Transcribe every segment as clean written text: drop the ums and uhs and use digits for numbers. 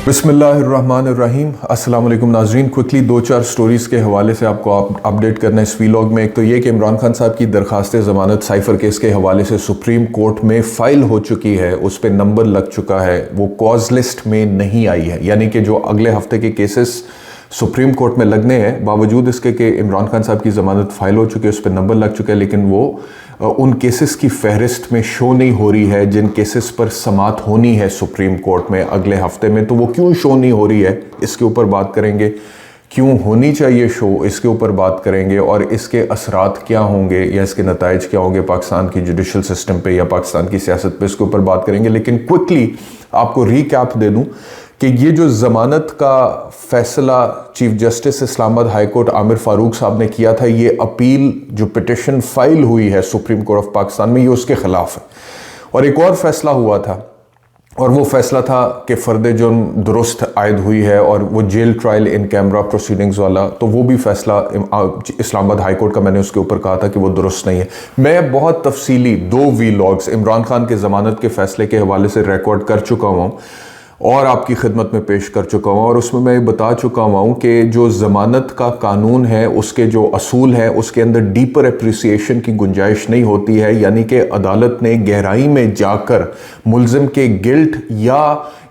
बिस्मिल्लाहिर्रहमानिर्रहीम। अस्सलाम वालेकुम नाजरीन। क्विकली दो चार स्टोरीज़ के हवाले से आपको अपडेट करना है इस वीलॉग में। एक तो ये कि इमरान खान साहब की दरखास्त ज़मानत साइफ़र केस के हवाले से सुप्रीम कोर्ट में फ़ाइल हो चुकी है, उस पर नंबर लग चुका है, वो कॉज लिस्ट में नहीं आई है। यानी कि जो अगले हफ्ते के केसेस सुप्रीम कोर्ट में लगने हैं, बावजूद इसके कि इमरान खान साहब की ज़मानत फ़ाइल हो चुकी है, उस पर नंबर लग चुका है, लेकिन वो उन केसेस की फहरिस्त में शो नहीं हो रही है जिन केसेस पर समात होनी है सुप्रीम कोर्ट में अगले हफ्ते में। तो वो क्यों शो नहीं हो रही है, इसके ऊपर बात करेंगे। क्यों होनी चाहिए शो, इसके ऊपर बात करेंगे। और इसके असरात क्या होंगे या इसके नताइज क्या होंगे पाकिस्तान की जुडिशल सिस्टम पे या पाकिस्तान की सियासत पे, इसके ऊपर बात करेंगे। लेकिन क्विकली आपको रीकैप दे दूं कि ये जो ज़मानत का फ़ैसला chief justice Islamabad high court Aamir Farooq साहब ने किया था, ये अपील जो पिटिशन फाइल हुई है सुप्रीम कोर्ट ऑफ पाकिस्तान में, ये उसके ख़िलाफ़ है। और एक और फ़ैसला हुआ था, और वो फ़ैसला था कि फ़र्द जुर्म दुरुस्त आयद हुई है, और वो jail trial in camera proceedings वाला, तो वो भी फ़ैसला इस्लामाबाद हाई कोर्ट का मैंने उसके ऊपर कहा था कि वो दुरुस्त नहीं है। मैं बहुत तफसीली 2 वीलॉग्स इमरान खान के ज़मानत के फ़ैसले के हवाले से रिकॉर्ड कर चुका हूँ और आपकी खिदमत में पेश कर चुका हूँ। और उसमें मैं बता चुका हूँ कि जो ज़मानत का कानून है, उसके जो असूल हैं, उसके अंदर डीपर एप्रिसिएशन की गुंजाइश नहीं होती है। यानी कि अदालत ने गहराई में जाकर मुल्ज़िम के गिल्ट या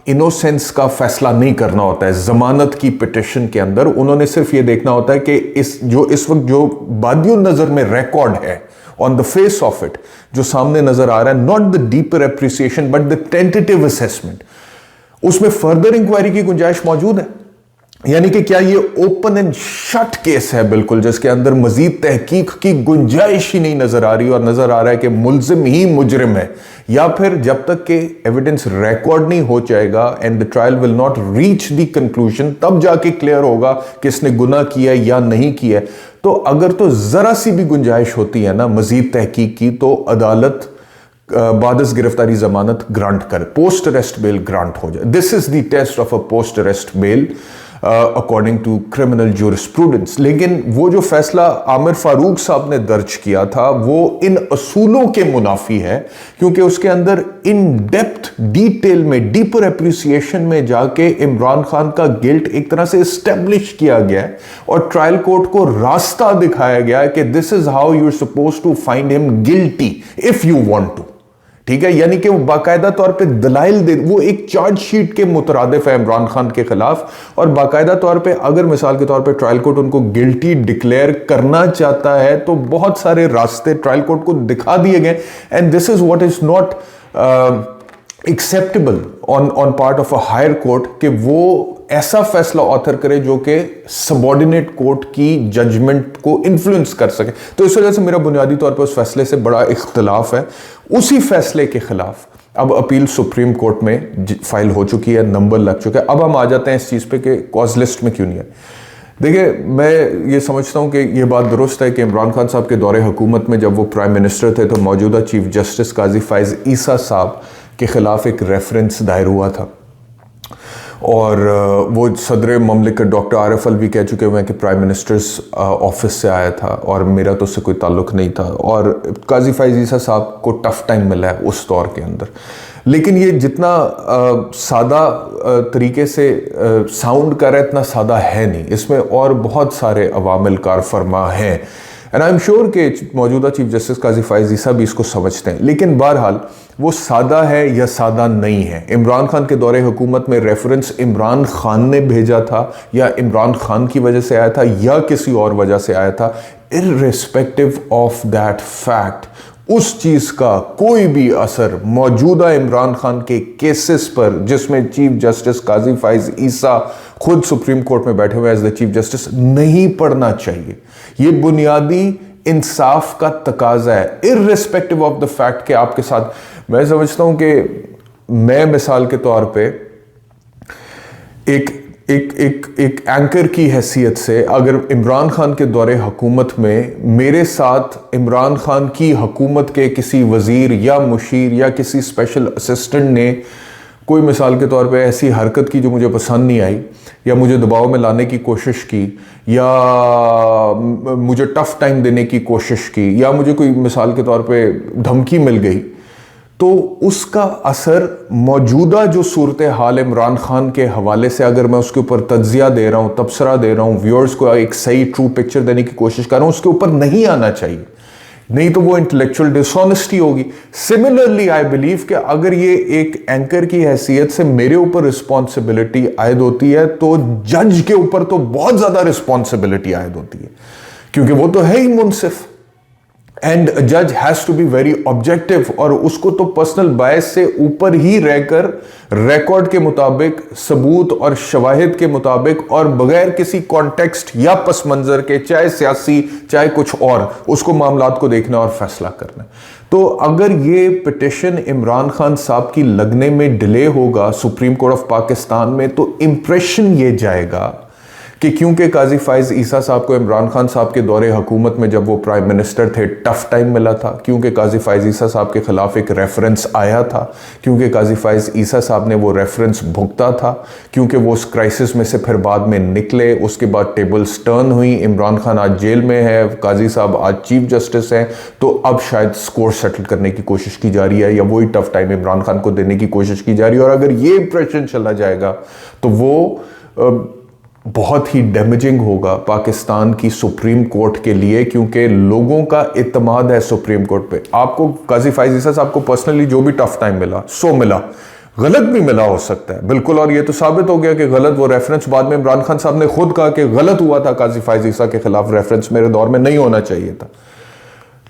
इनोसेंस का फैसला नहीं करना होता है। ज़मानत की पिटिशन के अंदर उन्होंने सिर्फ ये देखना होता है कि इस वक्त जो बादियो नज़र में रिकॉर्ड है, on the face of it, जो सामने नज़र आ रहा है, not the deeper appreciation but the tentative assessment, उसमें फर्दर इंक्वायरी की गुंजाइश मौजूद है। यानी कि क्या ये ओपन एंड शट केस है बिल्कुल, जिसके अंदर मजीद तहकीक की गुंजाइश ही नहीं नजर आ रही, और नजर आ रहा है कि मुल्जिम ही मुजरिम है। या फिर जब तक के एविडेंस रिकॉर्ड नहीं हो जाएगा and the trial will not reach the conclusion, तब जाके क्लियर होगा कि इसने गुनाह किया या नहीं किया। तो अगर तो जरा सी भी गुंजाइश होती है ना मजीद तहकीक की, तो अदालत बादस गिरफ्तारी जमानत ग्रांट कर, पोस्ट अरेस्ट बेल ग्रांट हो जाए। This is the test of a post arrest bail according to criminal jurisprudence. लेकिन वो जो फैसला आमिर फारूक साहब ने दर्ज किया था, वो इन असूलों के मुनाफी है, क्योंकि उसके अंदर इन डेप्थ डिटेल में, डीपर एप्रिसिएशन में जाके इमरान खान का गिल्ट एक तरह से एस्टेब्लिश किया गया है, और ट्रायल कोर्ट को रास्ता दिखाया गया है कि this is how you are suppose to find him guilty if you want to. ठीक है, यानी कि वो बाकायदा तौर पे दलाइल दे, वो एक चार्जशीट के मुतरादिफ है इमरान खान के खिलाफ, और बाकायदा तौर पे अगर मिसाल के तौर पे ट्रायल कोर्ट उनको गिल्टी डिक्लेयर करना चाहता है, तो बहुत सारे रास्ते ट्रायल कोर्ट को दिखा दिए गए। And this is what is not acceptable on part of a higher court, कि वो ऐसा फैसला ऑथर करे जो कि सबऑर्डिनेट कोर्ट की जजमेंट को इन्फ्लुएंस कर सके। तो इस वजह से मेरा बुनियादी तौर पर उस फैसले से बड़ा इख्तिलाफ है। उसी फैसले के खिलाफ अब अपील सुप्रीम कोर्ट में फाइल हो चुकी है, नंबर लग चुका है। अब हम आ जाते हैं इस चीज़ पे कि कॉज लिस्ट में क्यों नहीं है। देखिए, मैं ये समझता हूँ कि ये बात दुरुस्त है कि इमरान खान साहब के दौरे हुकूमत में जब वो प्राइम मिनिस्टर थे, तो मौजूदा चीफ जस्टिस काजी फाइज ईसा साहब के खिलाफ एक रेफरेंस दायर हुआ था, और वो सदर ममलिकत डॉक्टर आरिफ अलवी कह चुके हुए हैं कि प्राइम मिनिस्टर्स ऑफिस से आया था और मेरा तो उससे कोई ताल्लुक़ नहीं था, और काजी फाइज ईसा साहब को टफ टाइम मिला है उस दौर के अंदर। लेकिन ये जितना सादा तरीके से साउंड कर रहा है, इतना सादा है नहीं, इसमें और बहुत सारे अवामिल कार फरमा हैं। एंड आई एम श्योर कि मौजूदा चीफ जस्टिस काजी फाइज ईसा भी इसको समझते हैं। लेकिन बहरहाल वो सादा है या सादा नहीं है। इमरान खान के दौरे हुकूमत में रेफरेंस इमरान खान ने भेजा था, या इमरान खान की वजह से आया था, या किसी और वजह से आया था, इर्रेस्पेक्टिव ऑफ दैट फैक्ट, उस चीज़ का कोई भी असर मौजूदा इमरान खान के केसेस पर, जिसमें चीफ जस्टिस काजी फाइज ईसा खुद सुप्रीम कोर्ट में बैठे हुए एज द चीफ जस्टिस, नहीं पड़ना चाहिए। ये बुनियादी इंसाफ का तकाजा है, इर्रेस्पेक्टिव ऑफ द फैक्ट कि आपके साथ, मैं समझता हूं कि मैं मिसाल के तौर पे एक एंकर की हैसियत से, अगर इमरान खान के दौरे हुकूमत में मेरे साथ इमरान खान की हुकूमत के किसी वजीर या मुशीर या किसी स्पेशल असिस्टेंट ने कोई मिसाल के तौर पे ऐसी हरकत की जो मुझे पसंद नहीं आई, या मुझे दबाव में लाने की कोशिश की, या मुझे टफ टाइम देने की कोशिश की, या मुझे कोई मिसाल के तौर पे धमकी मिल गई, तो उसका असर मौजूदा जो सूरत हाल इमरान खान के हवाले से, अगर मैं उसके ऊपर तज्जिया दे रहा हूँ, तबसरा दे रहा हूँ, व्यूअर्स को एक सही ट्रू पिक्चर देने की कोशिश कर रहा हूँ, उसके ऊपर नहीं आना चाहिए, नहीं तो वो इंटेलेक्चुअल डिसऑनेस्टी होगी। सिमिलरली आई बिलीव कि अगर ये एक एंकर की हैसियत से मेरे ऊपर रिस्पॉन्सिबिलिटी आयद होती है, तो जज के ऊपर तो बहुत ज्यादा रिस्पॉन्सिबिलिटी आयद होती है, क्योंकि वो तो है ही मुनसिफ। एंड जज has to be very objective, और उसको तो पर्सनल बायस से ऊपर ही रहकर रिकॉर्ड के मुताबिक, सबूत और शवाहिद के मुताबिक, और बगैर किसी कॉन्टेक्स्ट या पस मंजर के, चाहे सियासी चाहे कुछ और, उसको मामलात को देखना और फैसला करना। तो अगर ये पिटिशन इमरान खान साहब की लगने में डिले होगा सुप्रीम कोर्ट ऑफ पाकिस्तान में, तो इंप्रेशन ये जाएगा कि क्योंकि काजी फाइज ईसा साहब को इमरान खान साहब के दौरे हुकूमत में जब वो प्राइम मिनिस्टर थे टफ टाइम मिला था, क्योंकि काजी फाइज ईसा साहब के खिलाफ एक रेफरेंस आया था, क्योंकि काजी फाइज ईसा साहब ने वो रेफरेंस भुगता था, क्योंकि वो उस क्राइसिस में से फिर बाद में निकले, उसके बाद टेबल्स टर्न हुई, इमरान खान आज जेल में है, काजी साहब आज चीफ जस्टिस हैं, तो अब शायद स्कोर सेटल करने की कोशिश की जा रही है, या वही टफ टाइम इमरान खान को देने की कोशिश की जा रही है। और अगर ये इंप्रेशन चला जाएगा तो वो बहुत ही डैमेजिंग होगा पाकिस्तान की सुप्रीम कोर्ट के लिए, क्योंकि लोगों का इत्मीद है सुप्रीम कोर्ट पे। आपको काजी फाइज ईसा साहब को पर्सनली जो भी टफ टाइम मिला, सो मिला, गलत भी मिला हो सकता है बिल्कुल, और ये तो साबित हो गया कि गलत, वो रेफरेंस बाद में इमरान खान साहब ने खुद कहा कि गलत हुआ था, काजी फाइज ईसा के खिलाफ रेफरेंस मेरे दौर में नहीं होना चाहिए था।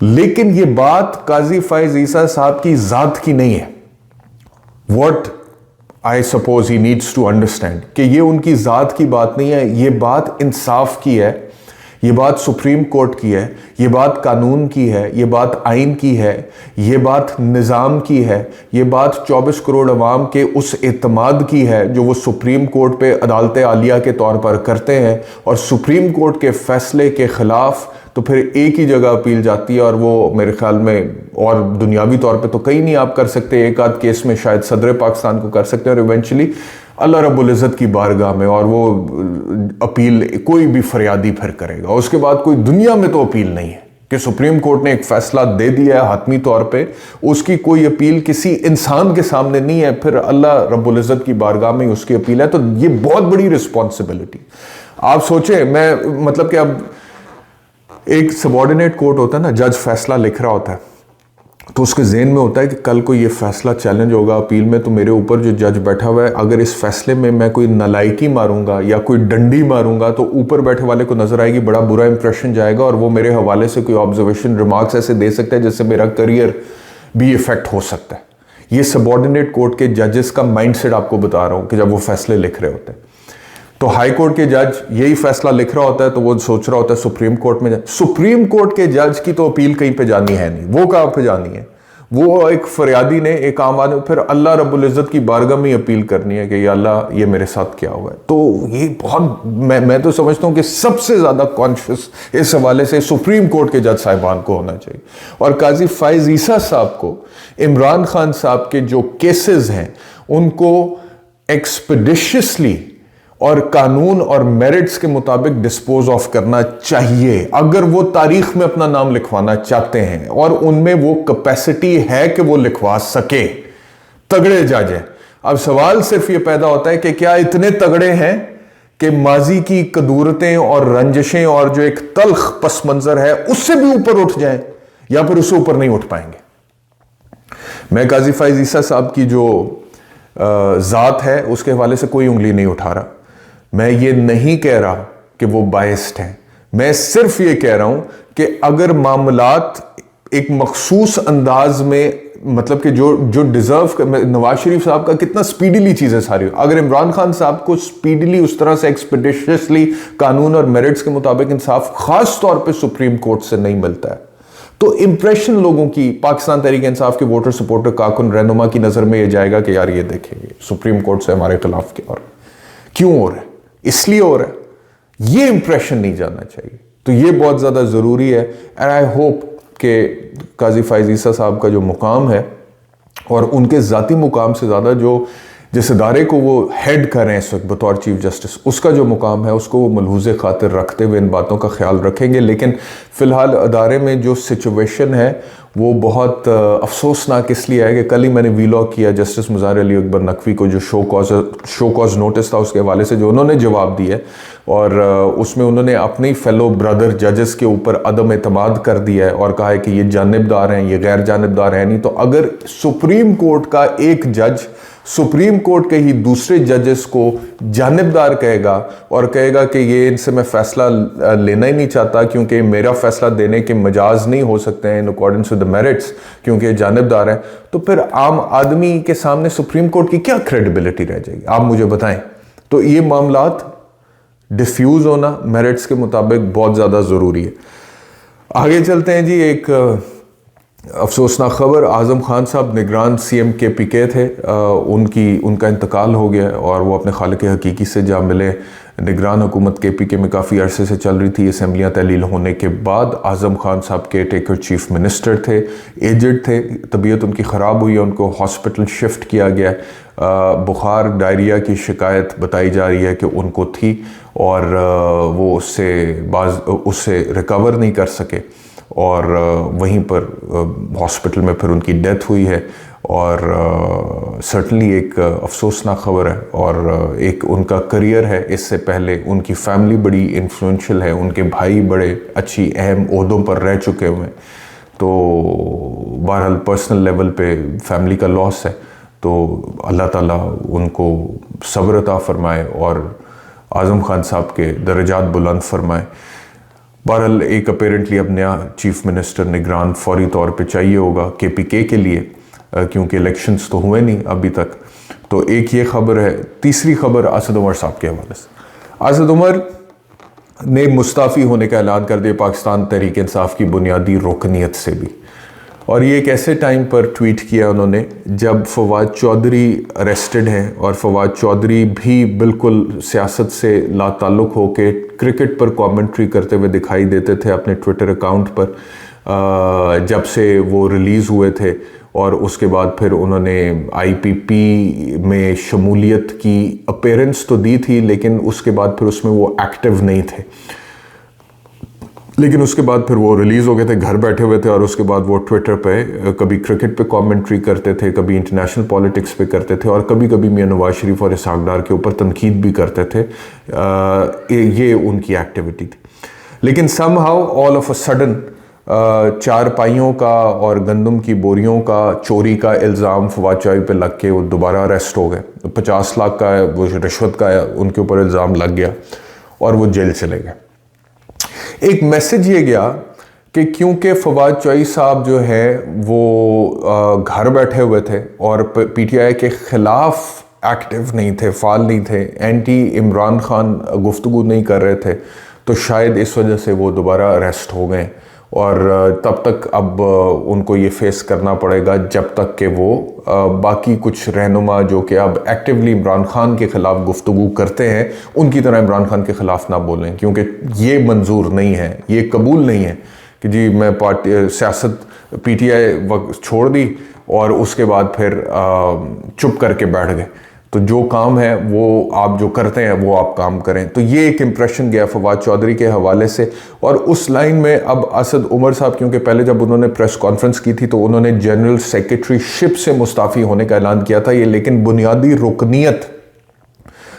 लेकिन ये बात काजी फाइज ईसा साहब की जात की नहीं है। What I suppose he needs to understand कि ये उनकी ज़ात की बात नहीं है, ये बात इंसाफ की है, ये बात सुप्रीम कोर्ट की है, ये बात कानून की है, ये बात आइन की है, ये बात निज़ाम की है, ये बात 24 करोड़ अवाम के उस एतमाद की है जो वो सुप्रीम कोर्ट पे अदालत आलिया के तौर पर करते हैं। और सुप्रीम कोर्ट के फैसले के ख़िलाफ़ तो फिर एक ही जगह अपील जाती है, और वो मेरे ख्याल में, और दुनियावी तौर पे तो कहीं नहीं आप कर सकते, एक आध केस में शायद सदर पाकिस्तान को कर सकते हैं, और इवेंचुअली अल्लाह रब्बुल इज़्ज़त की बारगाह में, और वो अपील कोई भी फरियादी फिर करेगा। उसके बाद कोई दुनिया में तो अपील नहीं है कि सुप्रीम कोर्ट ने एक फैसला दे दिया है हातमी तौर पे, उसकी कोई अपील किसी इंसान के सामने नहीं है, फिर अल्लाह रब्बुल इज़्ज़त की बारगाह में उसकी अपील है। तो ये बहुत बड़ी रिस्पॉन्सिबिलिटी। आप सोचें, मैं मतलब कि अब एक सबॉर्डिनेट कोर्ट होता है ना, जज फैसला लिख रहा होता है, तो उसके ज़हन में होता है कि कल को ये फैसला चैलेंज होगा अपील में, तो मेरे ऊपर जो जज बैठा हुआ है, अगर इस फैसले में मैं कोई नालायकी मारूंगा या कोई डंडी मारूंगा, तो ऊपर बैठे वाले को नजर आएगी, बड़ा बुरा इंप्रेशन जाएगा, और वो मेरे हवाले से कोई ऑब्जर्वेशन रिमार्क्स ऐसे दे सकता है जिससे मेरा करियर भी इफेक्ट हो सकता है। ये सबॉर्डिनेट कोर्ट के जजेस का माइंडसेट आपको बता रहा हूँ कि जब वो फैसले लिख रहे होते हैं, तो हाई कोर्ट के जज यही फैसला लिख रहा होता है, तो वो सोच रहा होता है सुप्रीम कोर्ट में सुप्रीम कोर्ट के जज की तो अपील कहीं पे जानी है नहीं, वो कहाँ पे जानी है, वो एक फरियादी ने, एक आम आदमी, फिर अल्लाह रब्बुल इज़्ज़त की बारगाह में अपील करनी है कि या अल्लाह ये मेरे साथ क्या हुआ है। तो ये बहुत, मैं तो समझता हूँ कि सबसे ज़्यादा कॉन्शियस इस हवाले से सुप्रीम कोर्ट के जज साहिबान को होना चाहिए। और काजी फाइज ईसा साहब को इमरान खान साहब के जो केसेस हैं उनको एक्सपेडिशियसली और कानून और मेरिट्स के मुताबिक डिस्पोज ऑफ करना चाहिए, अगर वो तारीख में अपना नाम लिखवाना चाहते हैं और उनमें वो कैपेसिटी है कि वो लिखवा सके, तगड़े जज हैं। अब सवाल सिर्फ ये पैदा होता है कि क्या इतने तगड़े हैं कि माजी की कदूरतें और रंजिशें और जो एक तल्ख पस मंजर है उससे भी ऊपर उठ जाएं, या फिर उससे ऊपर नहीं उठ पाएंगे। मैं काजी फाइज ईसा साहब की जो जात है उसके हवाले से कोई उंगली नहीं उठा रहा, मैं ये नहीं कह रहा कि वो बायस्ड हैं, मैं सिर्फ ये कह रहा हूं कि अगर मामलात एक मखसूस अंदाज में, मतलब कि जो डिजर्व, नवाज शरीफ साहब का कितना स्पीडीली चीजें सारी, अगर इमरान खान साहब को स्पीडीली उस तरह से एक्सपेडिशियसली कानून और मेरिट्स के मुताबिक इंसाफ खास तौर पे सुप्रीम कोर्ट से नहीं मिलता है, तो इंप्रेशन लोगों की, पाकिस्तान तहरीक इंसाफ के वोटर सपोर्टर कारकुन रहनुमा की नजर में ये जाएगा कि यार ये देखेंगे सुप्रीम कोर्ट से हमारे खिलाफ क्या हो रहा है, क्यों हो रहा है, इसलिए हो रहा है। ये इंप्रेशन नहीं जाना चाहिए। तो ये बहुत ज़्यादा ज़रूरी है। एंड आई होप कि काजी फाइज ईसा साहब का जो मुकाम है, और उनके ज़ाती मुकाम से ज़्यादा जो जिस इदारे को वो हेड कर रहे हैं इस वक्त बतौर चीफ जस्टिस, उसका जो मुकाम है उसको वो मलहूज़ खातिर रखते हुए इन बातों का ख्याल रखेंगे। लेकिन फ़िलहाल अदारे में जो सिचुएशन है वो बहुत अफसोसनाक इसलिए है कि कल ही मैंने वीलॉग किया जस्टिस मुज़ाहिर अली अकबर नकवी को जो शो कॉज नोटिस था उसके हवाले से जो उन्होंने जवाब दिया, और उसमें उन्होंने अपने फेलो ब्रदर जजेस के ऊपर अदम एतमाद कर दिया है और कहा है कि ये जानिबदार हैं, ये गैर जानिबदार हैं नहीं। तो अगर सुप्रीम कोर्ट का एक जज सुप्रीम कोर्ट के ही दूसरे जजेस को जानिबदार कहेगा और कहेगा कि ये इनसे मैं फैसला लेना ही नहीं चाहता क्योंकि मेरा फैसला देने के मजाज नहीं हो सकते हैं in accordance with the merits क्योंकि ये जानिबदार हैं, तो फिर आम आदमी के सामने सुप्रीम कोर्ट की क्या क्रेडिबिलिटी रह जाएगी, आप मुझे बताएं। तो ये मामलात डिफ्यूज होना मेरिट्स के मुताबिक बहुत ज़्यादा ज़रूरी है। आगे चलते हैं जी। एक अफसोसनाक खबर, आज़म खान साहब निगरान CM KPK थे, उनका इंतकाल हो गया और वो अपने खालिक हकीकी से जा मिले। निगरान हुकूमत KPK में काफ़ी अरसे से चल रही थी। असम्बलियाँ तहलील होने के बाद आज़म खान साहब के टेकर चीफ मिनिस्टर थे, एजड थे, तबीयत उनकी ख़राब हुई है, उनको हॉस्पिटल शिफ्ट किया गया। बुखार डायरिया की शिकायत बताई जा रही है कि उनको थी और वो उससे रिकवर नहीं कर सके और वहीं पर हॉस्पिटल में फिर उनकी डेथ हुई है। और सर्टनली एक अफसोसनाक खबर है और एक उनका करियर है। इससे पहले उनकी फैमिली बड़ी इन्फ्लुएंशियल है, उनके भाई बड़े अच्छी अहम ओहदों पर रह चुके हुए हैं। तो बहरहाल पर्सनल लेवल पे फैमिली का लॉस है, तो अल्लाह ताला उनको सब्र अता फरमाए और आज़म खान साहब के दर्जात बुलंद फरमाए। बहरहाल एक अपेरेंटली अब नया चीफ मिनिस्टर निगरान फौरी तौर पे चाहिए होगा KPK के लिए, क्योंकि इलेक्शंस तो हुए नहीं अभी तक। तो एक ये खबर है। तीसरी खबर असद उमर साहब के हवाले से। असद उमर ने मुस्ताफ़ी होने का ऐलान कर दिया पाकिस्तान तहरीक इंसाफ की बुनियादी रुकनीत से भी, और ये एक ऐसे टाइम पर ट्वीट किया उन्होंने जब फवाद चौधरी अरेस्टेड हैं और फवाद चौधरी भी बिल्कुल सियासत से लाताल्लुक़ होकर क्रिकेट पर कमेंट्री करते हुए दिखाई देते थे अपने ट्विटर अकाउंट पर जब से वो रिलीज़ हुए थे। और उसके बाद फिर उन्होंने IPP में शमूलियत की अपीयरेंस तो दी थी, लेकिन उसके बाद फिर उसमें वो एक्टिव नहीं थे। लेकिन उसके बाद फिर वो रिलीज़ हो गए थे, घर बैठे हुए थे, और उसके बाद वो ट्विटर पे कभी क्रिकेट पे कमेंट्री करते थे, कभी इंटरनेशनल पॉलिटिक्स पे करते थे, और कभी कभी मियां नवाज शरीफ और इसहाक डार के ऊपर तनकीद भी करते थे। ये उनकी एक्टिविटी थी। लेकिन somehow all of a sudden चारपाइयों का और गंदम की बोरियों का चोरी का इल्ज़ाम फवाद चौधरी पे लग के वो दोबारा अरेस्ट हो गए। 50 लाख का वो रिश्वत का उनके ऊपर इल्ज़ाम लग गया और वो जेल चले गए। एक मैसेज ये गया कि क्योंकि फवाद चौधरी साहब जो है वो घर बैठे हुए थे और PTI के ख़िलाफ़ एक्टिव नहीं थे, फाल नहीं थे, एंटी इमरान खान गुफ्तगू नहीं कर रहे थे, तो शायद इस वजह से वो दोबारा अरेस्ट हो गए। और तब तक अब उनको ये फेस करना पड़ेगा जब तक कि वो बाकी कुछ रहनुमा जो कि अब एक्टिवली इमरान खान के ख़िलाफ़ गुफ्तगू करते हैं उनकी तरह इमरान खान के ख़िलाफ़ ना बोलें, क्योंकि ये मंजूर नहीं है, ये कबूल नहीं है कि जी मैं पार्टी सियासत PTI छोड़ दी और उसके बाद फिर चुप करके बैठ गए। तो जो काम है वो आप जो करते हैं वो आप काम करें। तो ये एक इम्प्रेशन गया फवाद चौधरी के हवाले से। और उस लाइन में अब असद उमर साहब, क्योंकि पहले जब उन्होंने प्रेस कॉन्फ्रेंस की थी तो उन्होंने जनरल सेक्रेटरीशिप से मुस्ताफ़ी होने का ऐलान किया था, ये लेकिन बुनियादी रुकनीत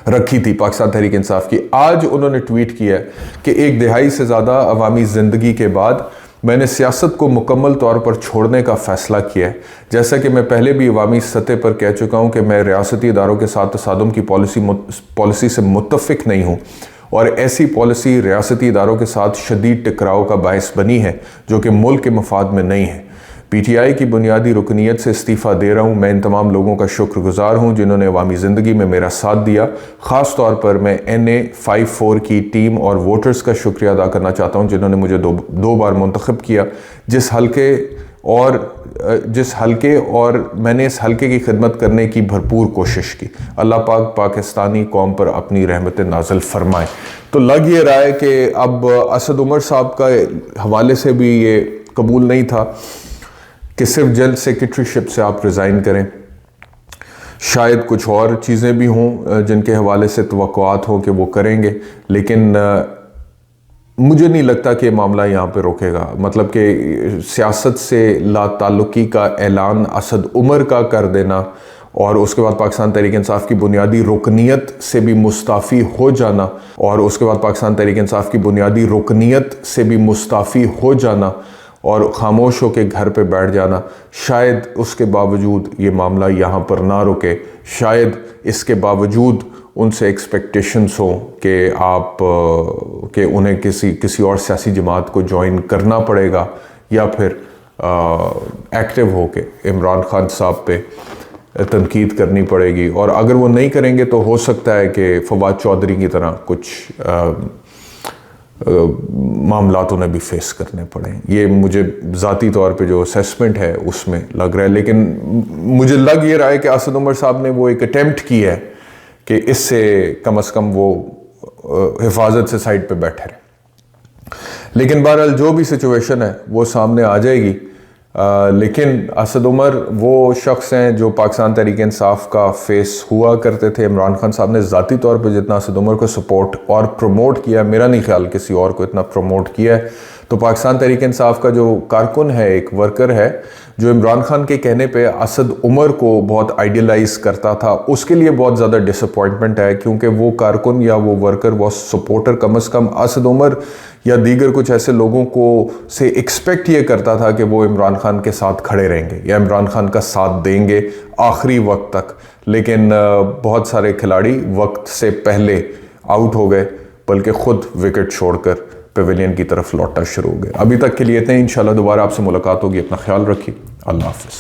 रखी थी पाकिस्तान तहरीक इंसाफ की। आज उन्होंने ट्वीट किया कि 1 दहाई से ज़्यादा अवामी ज़िंदगी के बाद मैंने सियासत को मुकम्मल तौर पर छोड़ने का फ़ैसला किया है। जैसा कि मैं पहले भी अवामी सतह पर कह चुका हूँ कि मैं रियासती इदारों के साथ तसादुम की पॉलिसी से मुत्तफ़िक नहीं हूँ, और ऐसी पॉलिसी रियासती इदारों के साथ शदीद टकराव का बायस बनी है जो कि मुल्क के मफाद में नहीं है। PTI की बुनियादी रुकनीत से इस्तीफ़ा दे रहा हूँ। मैं इन तमाम लोगों का शुक्रगुजार हूँ जिन्होंने अवामी ज़िंदगी में मेरा साथ दिया। ख़ास तौर पर मैं NA 54 की टीम और वोटर्स का शुक्रिया अदा करना चाहता हूँ जिन्होंने मुझे दो बार मुंतखब किया, जिस हल्के और मैंने इस हल्के की खिदमत करने की भरपूर कोशिश की। अल्लाह पाक पाकिस्तानी कौम पर अपनी रहमत नाज़िल फरमाए। तो लग ये रहा है कि अब असद उमर साहब का हवाले से भी ये कबूल नहीं था कि सिर्फ जनरल सेक्रेटरीशिप से आप रिज़ाइन करें। शायद कुछ और चीज़ें भी हों जिनके हवाले से तवक्कुआत हों कि वो करेंगे, लेकिन मुझे नहीं लगता कि मामला यहाँ पे रुकेगा। मतलब कि सियासत से लाताल्लुकी का ऐलान असद उमर का कर देना और उसके बाद पाकिस्तान तहरीक इंसाफ की बुनियादी रुकनीत से भी मुस्ताफ़ी हो जाना और उसके बाद पाकिस्तान तहरीक इंसाफ की बुनियादी रुकनीत से भी मुस्ताफ़ी हो जाना और ख़ामोश होकर घर पे बैठ जाना, शायद उसके बावजूद ये मामला यहाँ पर ना रुके। शायद इसके बावजूद उनसे एक्सपेक्टेशंस हो कि आप कि उन्हें किसी और सियासी जमात को ज्वाइन करना पड़ेगा या फिर एक्टिव होके इमरान खान साहब पे तनकीद करनी पड़ेगी। और अगर वो नहीं करेंगे तो हो सकता है कि फवाद चौधरी की तरह कुछ मामलात उन्हें भी फेस करने पड़े। ये मुझे ज़ाती तौर पे जो असेसमेंट है उसमें लग रहा है, लेकिन मुझे लग ये रहा है कि असद उमर साहब ने वो एक अटेम्प्ट की है कि इससे कम से कम वो हिफाजत से साइड पे बैठे रहे। लेकिन बहरहाल जो भी सिचुएशन है वो सामने आ जाएगी। लेकिन असद उमर वो शख्स हैं जो पाकिस्तान तहरीक इंसाफ का फेस हुआ करते थे। इमरान खान साहब ने ज़ाती तौर पर जितना असद उमर को सपोर्ट और प्रमोट किया, मेरा नहीं ख्याल किसी और को इतना प्रमोट किया है। तो पाकिस्तान तहरीक इंसाफ का जो कारकुन है, एक वर्कर है जो इमरान खान के कहने पे असद उमर को बहुत आइडियलाइज करता था, उसके लिए बहुत ज़्यादा डिसअपॉइंटमेंट है, क्योंकि वो कारकुन या वो वर्कर, वो सपोर्टर कम से कम असद उमर या दीगर कुछ ऐसे लोगों को से एक्सपेक्ट ये करता था कि वो इमरान खान के साथ खड़े रहेंगे या इमरान खान का साथ देंगे आखिरी वक्त तक। लेकिन बहुत सारे खिलाड़ी वक्त से पहले आउट हो गए, बल्कि खुद विकेट छोड़कर पेविलियन की तरफ लौटना शुरू हो गए। अभी तक के लिए इतना ही। इंशाल्लाह दोबारा आपसे मुलाकात होगी। अपना ख्याल रखिए। अल्लाह हाफ़िज़।